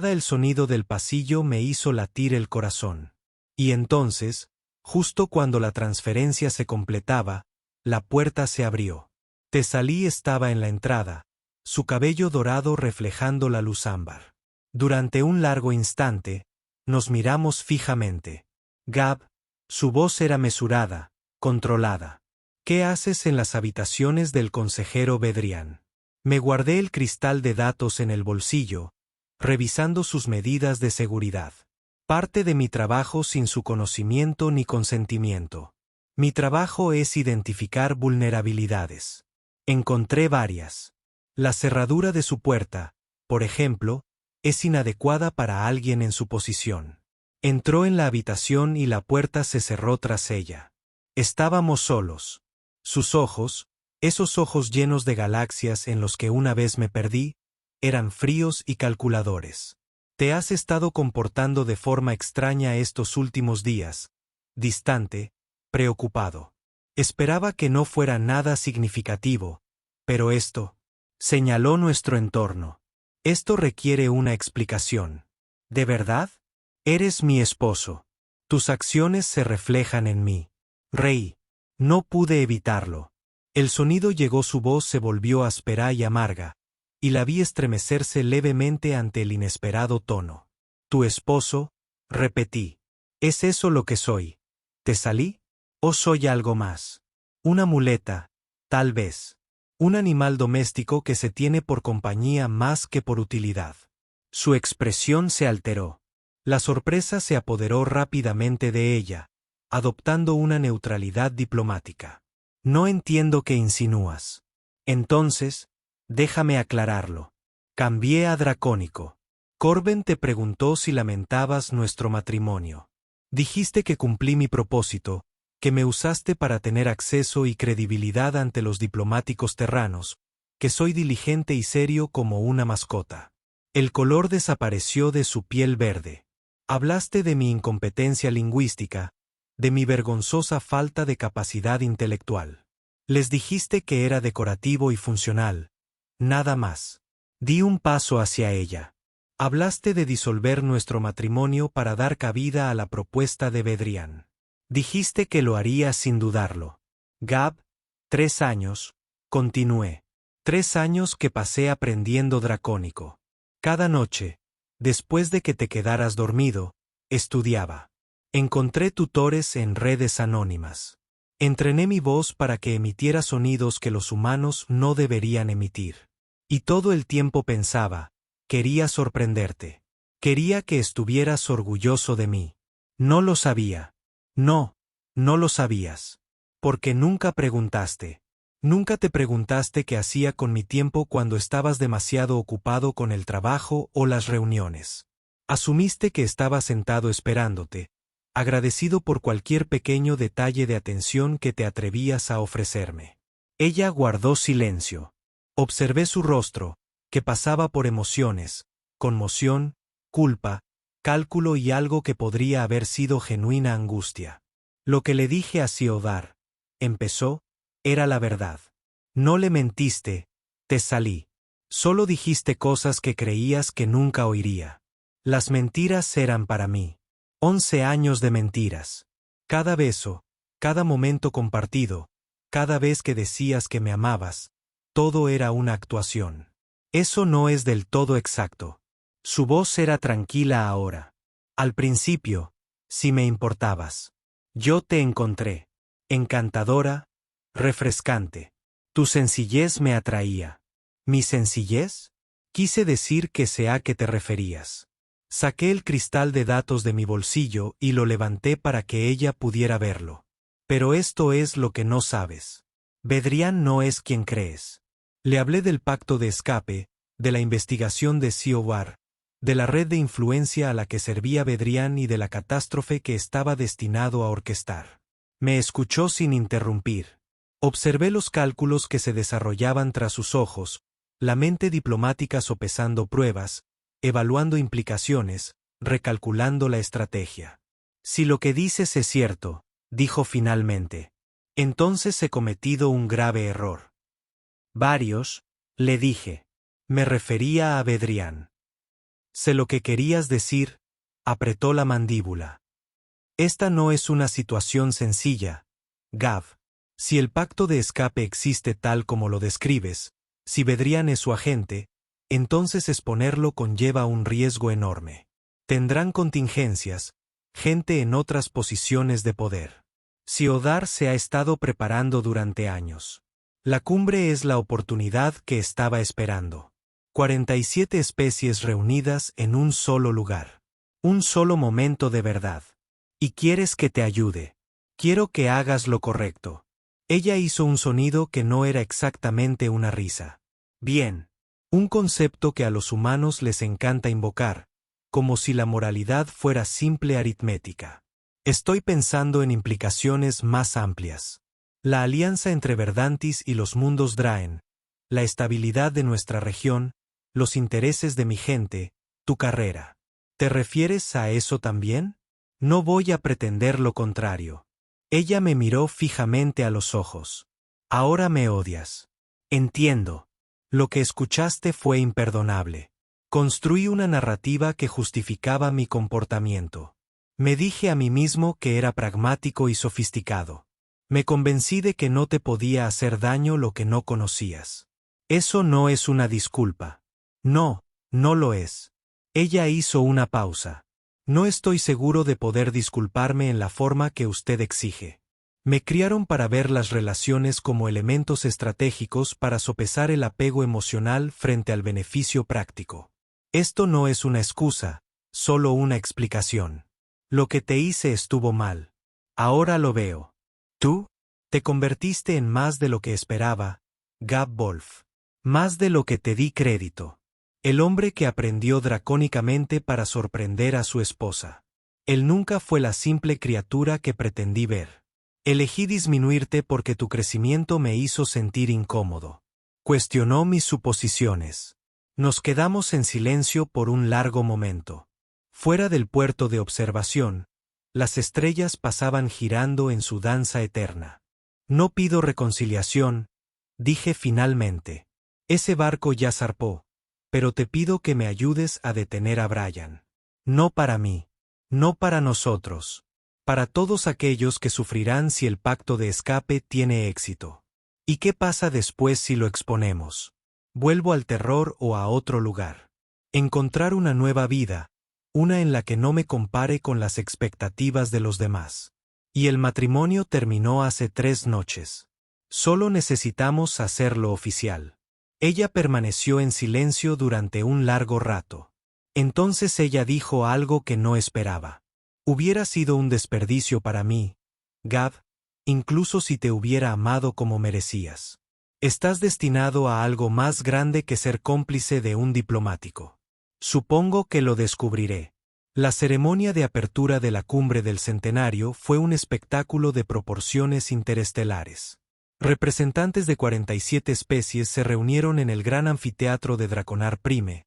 El sonido del pasillo me hizo latir el corazón. Y entonces, justo cuando la transferencia se completaba, la puerta se abrió. Tesalí estaba en la entrada, su cabello dorado reflejando la luz ámbar. Durante un largo instante, nos miramos fijamente. Gab, su voz era mesurada, controlada. ¿Qué haces en las habitaciones del consejero Bedrián? Me guardé el cristal de datos en el bolsillo, revisando sus medidas de seguridad. Parte de mi trabajo sin su conocimiento ni consentimiento. Mi trabajo es identificar vulnerabilidades. Encontré varias. La cerradura de su puerta, por ejemplo, es inadecuada para alguien en su posición. Entró en la habitación y la puerta se cerró tras ella. Estábamos solos. Sus ojos, esos ojos llenos de galaxias en los que una vez me perdí, eran fríos y calculadores. Te has estado comportando de forma extraña estos últimos días, distante, preocupado. Esperaba que no fuera nada significativo, pero esto, señaló nuestro entorno. Esto requiere una explicación. ¿De verdad? Eres mi esposo. Tus acciones se reflejan en mí. Reí. No pude evitarlo. El sonido llegó, su voz se volvió áspera y amarga, y la vi estremecerse levemente ante el inesperado tono. ¿Tu esposo? Repetí. ¿Es eso lo que soy? ¿Tesalí? ¿O soy algo más? Una muleta, tal vez. Un animal doméstico que se tiene por compañía más que por utilidad. Su expresión se alteró. La sorpresa se apoderó rápidamente de ella, adoptando una neutralidad diplomática. No entiendo qué insinúas. Entonces, déjame aclararlo. Cambié a dracónico. Corben te preguntó si lamentabas nuestro matrimonio. Dijiste que cumplí mi propósito, que me usaste para tener acceso y credibilidad ante los diplomáticos terranos, que soy diligente y serio como una mascota. El color desapareció de su piel verde. Hablaste de mi incompetencia lingüística, de mi vergonzosa falta de capacidad intelectual. Les dijiste que era decorativo y funcional, nada más. Di un paso hacia ella. Hablaste de disolver nuestro matrimonio para dar cabida a la propuesta de Bedrián. Dijiste que lo haría sin dudarlo. Gab, 3 años, continué. 3 años que pasé aprendiendo dracónico. Cada noche, después de que te quedaras dormido, estudiaba. Encontré tutores en redes anónimas. Entrené mi voz para que emitiera sonidos que los humanos no deberían emitir. Y todo el tiempo pensaba, quería sorprenderte. Quería que estuvieras orgulloso de mí. No lo sabía. No, no lo sabías. Porque nunca preguntaste. Nunca te preguntaste qué hacía con mi tiempo cuando estabas demasiado ocupado con el trabajo o las reuniones. Asumiste que estaba sentado esperándote, agradecido por cualquier pequeño detalle de atención que te atrevías a ofrecerme. Ella guardó silencio. Observé su rostro, que pasaba por emociones, conmoción, culpa, cálculo y algo que podría haber sido genuina angustia. Lo que le dije a Siodhar, empezó, era la verdad. No le mentiste, te salí. Solo dijiste cosas que creías que nunca oiría. Las mentiras eran para mí. 11 años de mentiras. Cada beso, cada momento compartido, cada vez que decías que me amabas, todo era una actuación. Eso no es del todo exacto. Su voz era tranquila ahora. Al principio, sí me importabas. Yo te encontré. Encantadora, refrescante. Tu sencillez me atraía. ¿Mi sencillez? Quise decir que sé a qué te referías. Saqué el cristal de datos de mi bolsillo y lo levanté para que ella pudiera verlo. Pero esto es lo que no sabes. Bedrián no es quien crees. Le hablé del pacto de escape, de la investigación de Siodhar, de la red de influencia a la que servía Bedrián y de la catástrofe que estaba destinado a orquestar. Me escuchó sin interrumpir. Observé los cálculos que se desarrollaban tras sus ojos, la mente diplomática sopesando pruebas, evaluando implicaciones, recalculando la estrategia. Si lo que dices es cierto, dijo finalmente, entonces he cometido un grave error. Varios, le dije. Me refería a Bedrián. Sé lo que querías decir, apretó la mandíbula. Esta no es una situación sencilla, Gab. Si el pacto de escape existe tal como lo describes, si Bedrián es su agente, entonces exponerlo conlleva un riesgo enorme. Tendrán contingencias, gente en otras posiciones de poder. Siodhar se ha estado preparando durante años. La cumbre es la oportunidad que estaba esperando. 47 especies reunidas en un solo lugar. Un solo momento de verdad. Y quieres que te ayude. Quiero que hagas lo correcto. Ella hizo un sonido que no era exactamente una risa. Bien. Un concepto que a los humanos les encanta invocar, como si la moralidad fuera simple aritmética. Estoy pensando en implicaciones más amplias. La alianza entre Verdantis y los mundos Draen, la estabilidad de nuestra región, los intereses de mi gente, tu carrera. ¿Te refieres a eso también? No voy a pretender lo contrario. Ella me miró fijamente a los ojos. Ahora me odias. Entiendo. Lo que escuchaste fue imperdonable. Construí una narrativa que justificaba mi comportamiento. Me dije a mí mismo que era pragmático y sofisticado. Me convencí de que no te podía hacer daño lo que no conocías. Eso no es una disculpa. No, no lo es. Ella hizo una pausa. No estoy seguro de poder disculparme en la forma que usted exige. Me criaron para ver las relaciones como elementos estratégicos para sopesar el apego emocional frente al beneficio práctico. Esto no es una excusa, solo una explicación. Lo que te hice estuvo mal. Ahora lo veo. Tú, te convertiste en más de lo que esperaba, Gab Wolf. Más de lo que te di crédito. El hombre que aprendió dracónicamente para sorprender a su esposa. Él nunca fue la simple criatura que pretendí ver. Elegí disminuirte porque tu crecimiento me hizo sentir incómodo. Cuestionó mis suposiciones. Nos quedamos en silencio por un largo momento. Fuera del puerto de observación, las estrellas pasaban girando en su danza eterna. No pido reconciliación, dije finalmente. Ese barco ya zarpó, pero te pido que me ayudes a detener a Brian. No para mí, no para nosotros, para todos aquellos que sufrirán si el pacto de escape tiene éxito. ¿Y qué pasa después si lo exponemos? ¿Vuelvo al terror o a otro lugar? Encontrar una nueva vida, una en la que no me compare con las expectativas de los demás. Y el matrimonio terminó hace 3 noches. Solo necesitamos hacerlo oficial. Ella permaneció en silencio durante un largo rato. Entonces ella dijo algo que no esperaba. Hubiera sido un desperdicio para mí, Gab, incluso si te hubiera amado como merecías. Estás destinado a algo más grande que ser cómplice de un diplomático. Supongo que lo descubriré. La ceremonia de apertura de la cumbre del centenario fue un espectáculo de proporciones interestelares. Representantes de 47 especies se reunieron en el gran anfiteatro de Draconar Prime,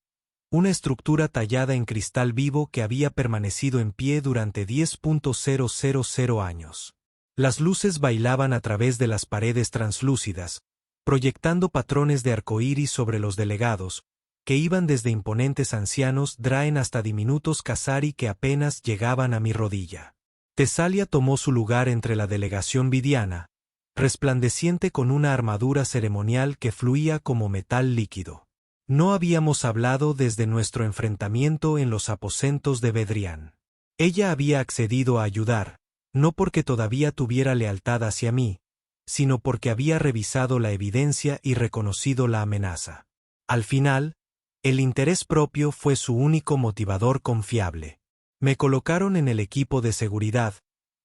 una estructura tallada en cristal vivo que había permanecido en pie durante 10.000 años. Las luces bailaban a través de las paredes translúcidas, proyectando patrones de arcoíris sobre los delegados, que iban desde imponentes ancianos Draen hasta diminutos Khazari que apenas llegaban a mi rodilla. Tesalia tomó su lugar entre la delegación vidiana, resplandeciente con una armadura ceremonial que fluía como metal líquido. No habíamos hablado desde nuestro enfrentamiento en los aposentos de Bedrián. Ella había accedido a ayudar, no porque todavía tuviera lealtad hacia mí, sino porque había revisado la evidencia y reconocido la amenaza. Al final, el interés propio fue su único motivador confiable. Me colocaron en el equipo de seguridad,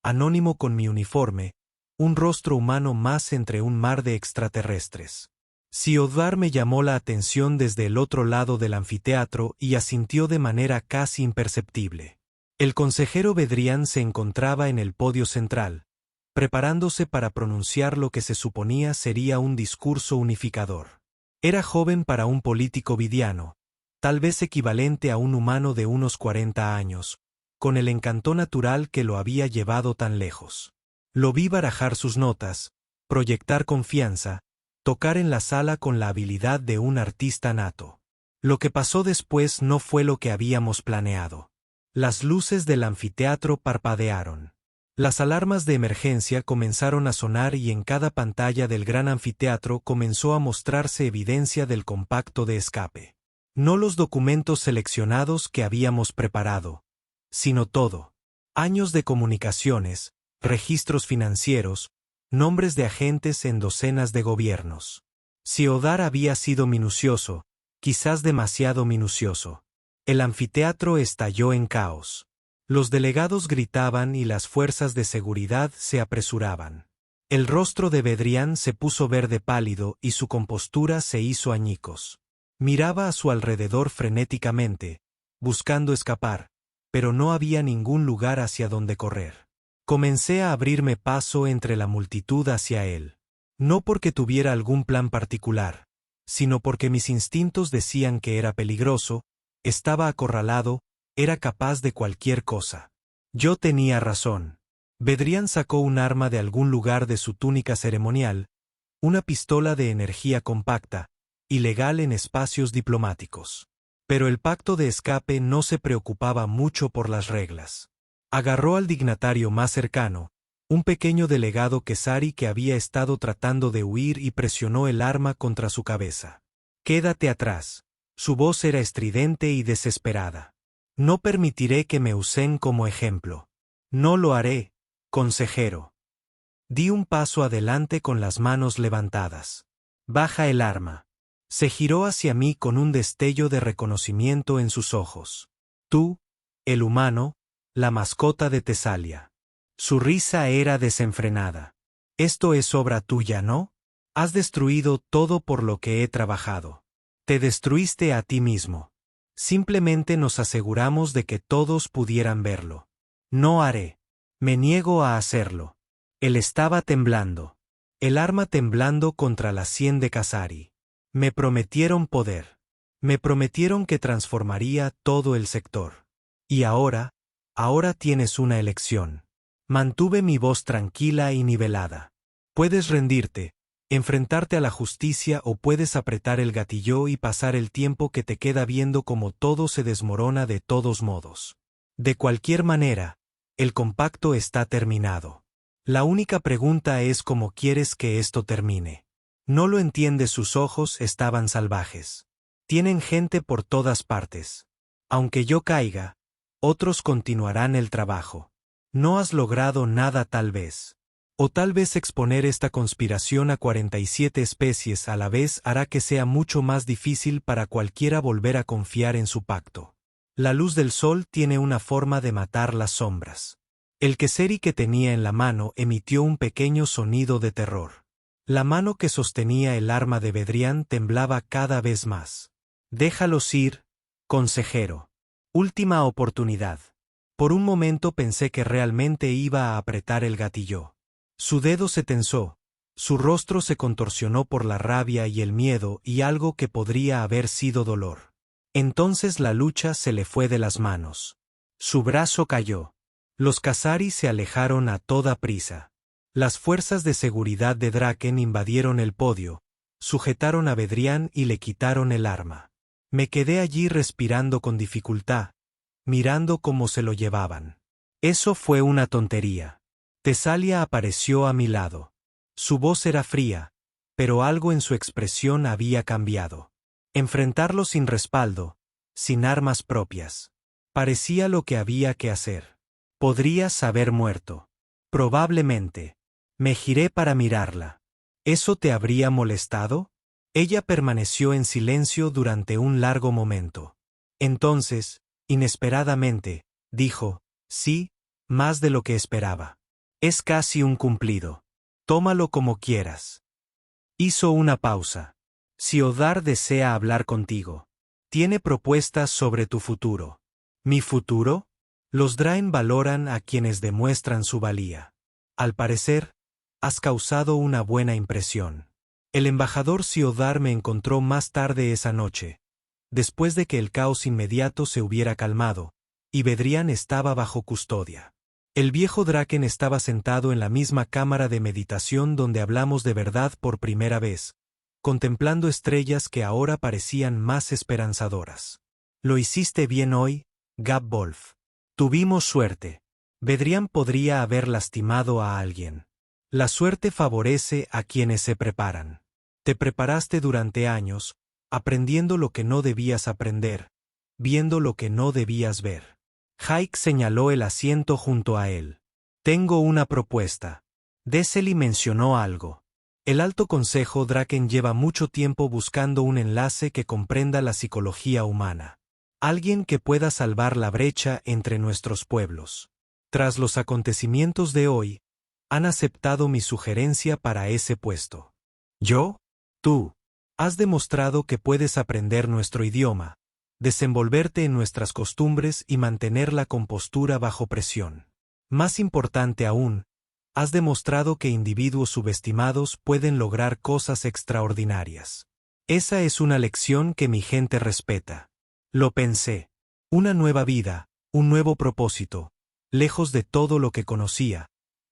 anónimo con mi uniforme, un rostro humano más entre un mar de extraterrestres. Siodvar me llamó la atención desde el otro lado del anfiteatro y asintió de manera casi imperceptible. El consejero Bedrián se encontraba en el podio central, preparándose para pronunciar lo que se suponía sería un discurso unificador. Era joven para un político vidiano, tal vez equivalente a un humano de unos 40 años, con el encanto natural que lo había llevado tan lejos. Lo vi barajar sus notas, proyectar confianza, tocar en la sala con la habilidad de un artista nato. Lo que pasó después no fue lo que habíamos planeado. Las luces del anfiteatro parpadearon. Las alarmas de emergencia comenzaron a sonar y en cada pantalla del gran anfiteatro comenzó a mostrarse evidencia del compacto de escape. No los documentos seleccionados que habíamos preparado, sino todo. Años de comunicaciones, registros financieros, nombres de agentes en docenas de gobiernos. Siodar había sido minucioso, quizás demasiado minucioso. El anfiteatro estalló en caos. Los delegados gritaban y las fuerzas de seguridad se apresuraban. El rostro de Bedrián se puso verde pálido y su compostura se hizo añicos. Miraba a su alrededor frenéticamente, buscando escapar, pero no había ningún lugar hacia donde correr. Comencé a abrirme paso entre la multitud hacia él. No porque tuviera algún plan particular, sino porque mis instintos decían que era peligroso, estaba acorralado, era capaz de cualquier cosa. Yo tenía razón. Bedrián sacó un arma de algún lugar de su túnica ceremonial, una pistola de energía compacta, ilegal en espacios diplomáticos. Pero el pacto de escape no se preocupaba mucho por las reglas. Agarró al dignatario más cercano, un pequeño delegado Khazari que había estado tratando de huir y presionó el arma contra su cabeza. «Quédate atrás». Su voz era estridente y desesperada. «No permitiré que me usen como ejemplo». «No lo haré, consejero». Di un paso adelante con las manos levantadas. «Baja el arma». Se giró hacia mí con un destello de reconocimiento en sus ojos. «Tú, el humano, la mascota de Tesalia». Su risa era desenfrenada. «Esto es obra tuya, ¿no? Has destruido todo por lo que he trabajado. Te destruiste a ti mismo. Simplemente nos aseguramos de que todos pudieran verlo. No haré. Me niego a hacerlo». Él estaba temblando. El arma temblando contra la sien de Kasari. Me prometieron poder. Me prometieron que transformaría todo el sector. Y ahora tienes una elección. Mantuve mi voz tranquila y nivelada. Puedes rendirte, enfrentarte a la justicia o puedes apretar el gatillo y pasar el tiempo que te queda viendo cómo todo se desmorona de todos modos. De cualquier manera, el compacto está terminado. La única pregunta es cómo quieres que esto termine. No lo entiendes, sus ojos estaban salvajes. Tienen gente por todas partes. Aunque yo caiga, otros continuarán el trabajo. No has logrado nada tal vez. O tal vez exponer esta conspiración a 47 especies a la vez hará que sea mucho más difícil para cualquiera volver a confiar en su pacto. La luz del sol tiene una forma de matar las sombras. El Keseri que tenía en la mano emitió un pequeño sonido de terror. La mano que sostenía el arma de Bedrián temblaba cada vez más. Déjalos ir, consejero. Última oportunidad. Por un momento pensé que realmente iba a apretar el gatillo. Su dedo se tensó, su rostro se contorsionó por la rabia y el miedo y algo que podría haber sido dolor. Entonces la lucha se le fue de las manos. Su brazo cayó. Los Kasari se alejaron a toda prisa. Las fuerzas de seguridad de Draken invadieron el podio, sujetaron a Bedrián y le quitaron el arma. Me quedé allí respirando con dificultad, mirando cómo se lo llevaban. Eso fue una tontería. Tesalia apareció a mi lado. Su voz era fría, pero algo en su expresión había cambiado. Enfrentarlo sin respaldo, sin armas propias. Parecía lo que había que hacer. Podrías haber muerto. Probablemente. Me giré para mirarla. ¿Eso te habría molestado? Ella permaneció en silencio durante un largo momento. Entonces, inesperadamente, dijo, sí, más de lo que esperaba. Es casi un cumplido. Tómalo como quieras. Hizo una pausa. Siodhar desea hablar contigo. Tiene propuestas sobre tu futuro. ¿Mi futuro? Los Draen valoran a quienes demuestran su valía. Al parecer, has causado una buena impresión. El embajador Siodhar me encontró más tarde esa noche, después de que el caos inmediato se hubiera calmado, y Bedrián estaba bajo custodia. El viejo Draken estaba sentado en la misma cámara de meditación donde hablamos de verdad por primera vez, contemplando estrellas que ahora parecían más esperanzadoras. Lo hiciste bien hoy, Gab-Wolf. Tuvimos suerte. Bedrián podría haber lastimado a alguien. La suerte favorece a quienes se preparan. Te preparaste durante años, aprendiendo lo que no debías aprender, viendo lo que no debías ver. Haik señaló el asiento junto a él. Tengo una propuesta. Deseli mencionó algo. El Alto Consejo Draken lleva mucho tiempo buscando un enlace que comprenda la psicología humana. Alguien que pueda salvar la brecha entre nuestros pueblos. Tras los acontecimientos de hoy, han aceptado mi sugerencia para ese puesto. ¿Yo? Tú. Has demostrado que puedes aprender nuestro idioma, desenvolverte en nuestras costumbres y mantener la compostura bajo presión. Más importante aún, has demostrado que individuos subestimados pueden lograr cosas extraordinarias. Esa es una lección que mi gente respeta. Lo pensé. Una nueva vida, un nuevo propósito, lejos de todo lo que conocía,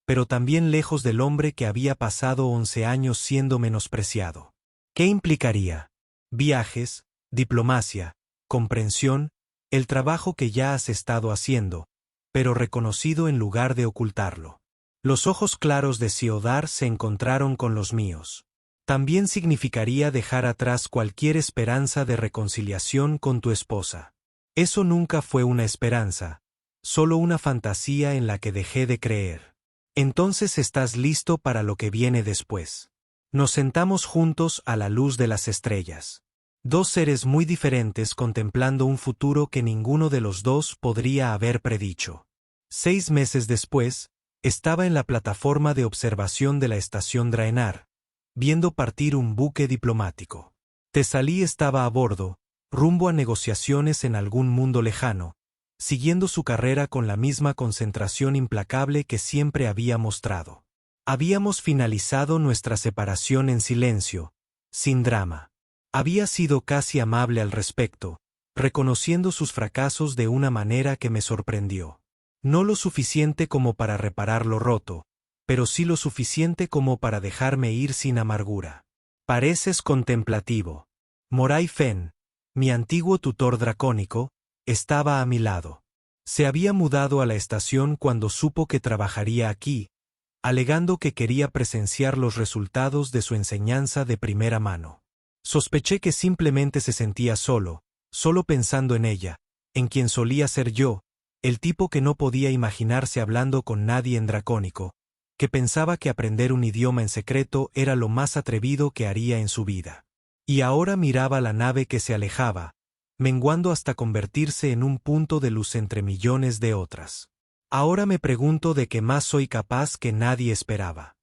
pero también lejos del hombre que había pasado 11 años siendo menospreciado. ¿Qué implicaría? Viajes, diplomacia, comprensión, el trabajo que ya has estado haciendo, pero reconocido en lugar de ocultarlo. Los ojos claros de Siodhar se encontraron con los míos. También significaría dejar atrás cualquier esperanza de reconciliación con tu esposa. Eso nunca fue una esperanza, solo una fantasía en la que dejé de creer. Entonces estás listo para lo que viene después. Nos sentamos juntos a la luz de las estrellas. Dos seres muy diferentes contemplando un futuro que ninguno de los dos podría haber predicho. 6 meses después, estaba en la plataforma de observación de la estación Draenor, viendo partir un buque diplomático. Tesalí estaba a bordo, rumbo a negociaciones en algún mundo lejano, siguiendo su carrera con la misma concentración implacable que siempre había mostrado. Habíamos finalizado nuestra separación en silencio, sin drama. Había sido casi amable al respecto, reconociendo sus fracasos de una manera que me sorprendió. No lo suficiente como para reparar lo roto, pero sí lo suficiente como para dejarme ir sin amargura. Pareces contemplativo. Moray Fen, mi antiguo tutor dracónico, estaba a mi lado. Se había mudado a la estación cuando supo que trabajaría aquí, alegando que quería presenciar los resultados de su enseñanza de primera mano. Sospeché que simplemente se sentía solo pensando en ella, en quien solía ser yo, el tipo que no podía imaginarse hablando con nadie en dracónico, que pensaba que aprender un idioma en secreto era lo más atrevido que haría en su vida. Y ahora miraba la nave que se alejaba, menguando hasta convertirse en un punto de luz entre millones de otras. Ahora me pregunto de qué más soy capaz que nadie esperaba.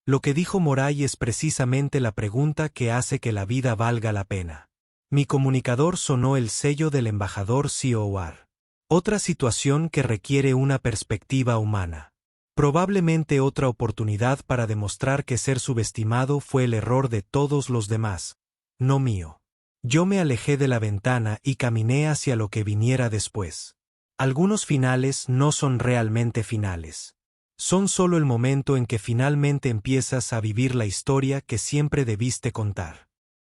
Lo que dijo Moray es precisamente la pregunta que hace que la vida valga la pena. Mi comunicador sonó el sello del embajador COR. Otra situación que requiere una perspectiva humana. Probablemente otra oportunidad para demostrar que ser subestimado fue el error de todos los demás, no mío. Yo me alejé de la ventana y caminé hacia lo que viniera después. Algunos finales no son realmente finales. Son solo el momento en que finalmente empiezas a vivir la historia que siempre debiste contar.